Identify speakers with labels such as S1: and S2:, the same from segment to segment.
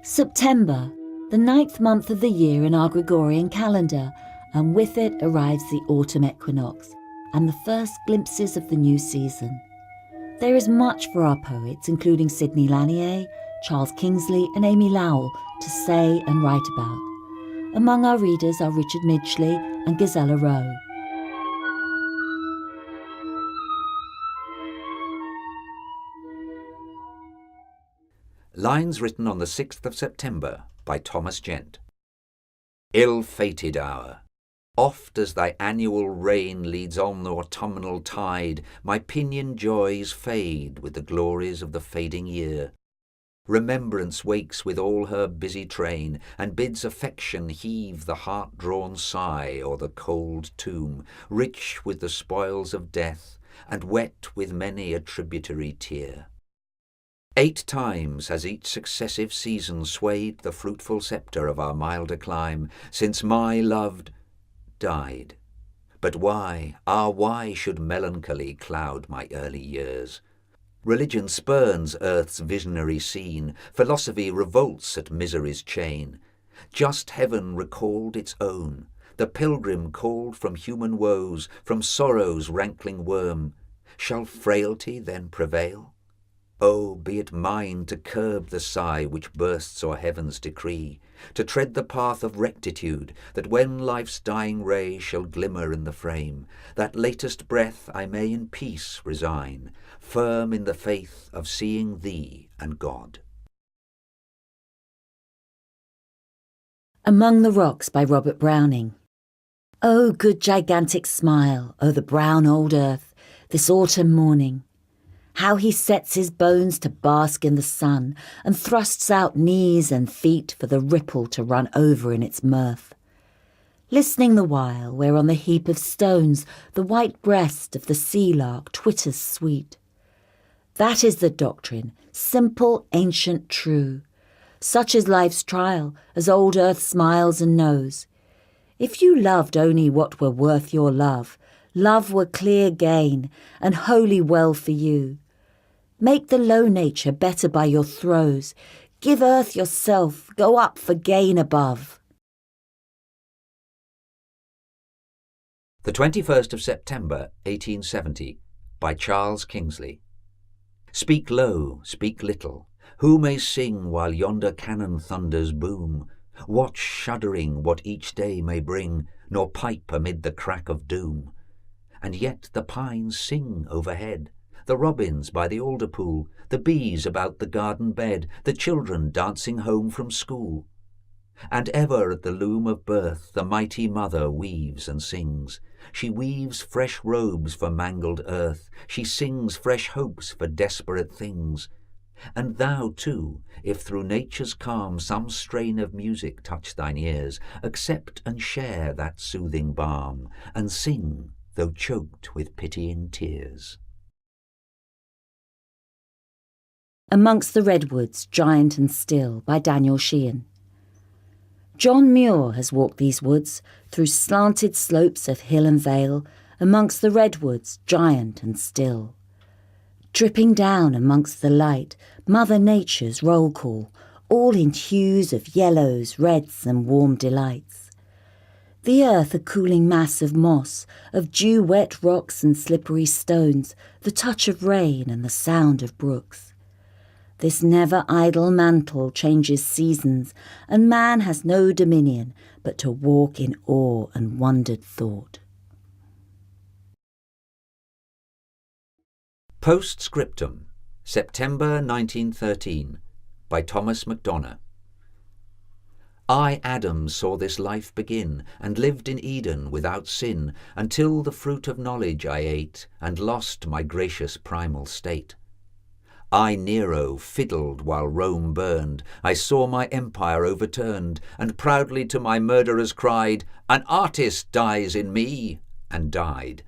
S1: September, the 9th month of the year in our Gregorian calendar, and with it arrives the autumn equinox and the first glimpses of the new season. There is much for our poets, including Sidney Lanier, Charles Kingsley and Amy Lowell, to say and write about. Among our readers are Richard Midgley and Gisela Rowe.
S2: Lines written on the 6th of September by Thomas Gent. Ill-fated hour! Oft as thy annual rain leads on the autumnal tide, my pinioned joys fade with the glories of the fading year. Remembrance wakes with all her busy train, and bids affection heave the heart-drawn sigh o'er the cold tomb, rich with the spoils of death, and wet with many a tributary tear. 8 times has each successive season swayed the fruitful sceptre of our milder clime, since my loved died. But why, why should melancholy cloud my early years? Religion spurns earth's visionary scene, philosophy revolts at misery's chain. Just heaven recalled its own, the pilgrim called from human woes, from sorrow's rankling worm. Shall frailty then prevail? Oh, be it mine to curb the sigh which bursts o'er heaven's decree, to tread the path of rectitude, that when life's dying ray shall glimmer in the frame, that latest breath I may in peace resign, firm in the faith of seeing thee and God.
S1: Among the Rocks by Robert Browning. Oh, good gigantic smile, oh the brown old earth, this autumn morning. How he sets his bones to bask in the sun and thrusts out knees and feet for the ripple to run over in its mirth. Listening the while where on the heap of stones the white breast of the sea lark twitters sweet. That is the doctrine, simple, ancient, true. Such is life's trial, as old earth smiles and knows. If you loved only what were worth your love, love were clear gain and wholly well for you. Make the low nature better by your throes. Give earth yourself, go up for gain above.
S2: The 21st of September, 1870, by Charles Kingsley. Speak low, speak little. Who may sing while yonder cannon thunders boom? Watch shuddering what each day may bring, nor pipe amid the crack of doom. And yet the pines sing overhead, the robins by the alder pool, the bees about the garden bed, the children dancing home from school. And ever at the loom of birth the mighty mother weaves and sings. She weaves fresh robes for mangled earth, she sings fresh hopes for desperate things. And thou too, if through nature's calm some strain of music touch thine ears, accept and share that soothing balm, and sing, though choked with pitying tears.
S1: Amongst the Redwoods, Giant and Still by Daniel Sheehan. John Muir has walked these woods through slanted slopes of hill and vale, amongst the redwoods, giant and still. Dripping down amongst the light, Mother Nature's roll call, all in hues of yellows, reds and warm delights. The earth a cooling mass of moss, of dew-wet rocks and slippery stones, the touch of rain and the sound of brooks. This never idle mantle changes seasons, and man has no dominion but to walk in awe and wondered thought.
S2: Postscriptum, September 1913, by Thomas MacDonagh. I, Adam, saw this life begin, and lived in Eden without sin, until the fruit of knowledge I ate, and lost my gracious primal state. I, Nero, fiddled while Rome burned. I saw my empire overturned, and proudly to my murderers cried, "An artist dies in me," and died.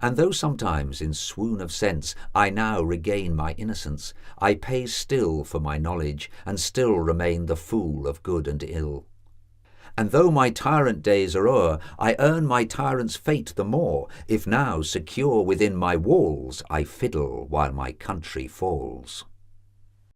S2: And though sometimes in swoon of sense I now regain my innocence, I pay still for my knowledge, and still remain the fool of good and ill. And though my tyrant days are o'er, I earn my tyrant's fate the more, if now, secure within my walls, I fiddle while my country falls.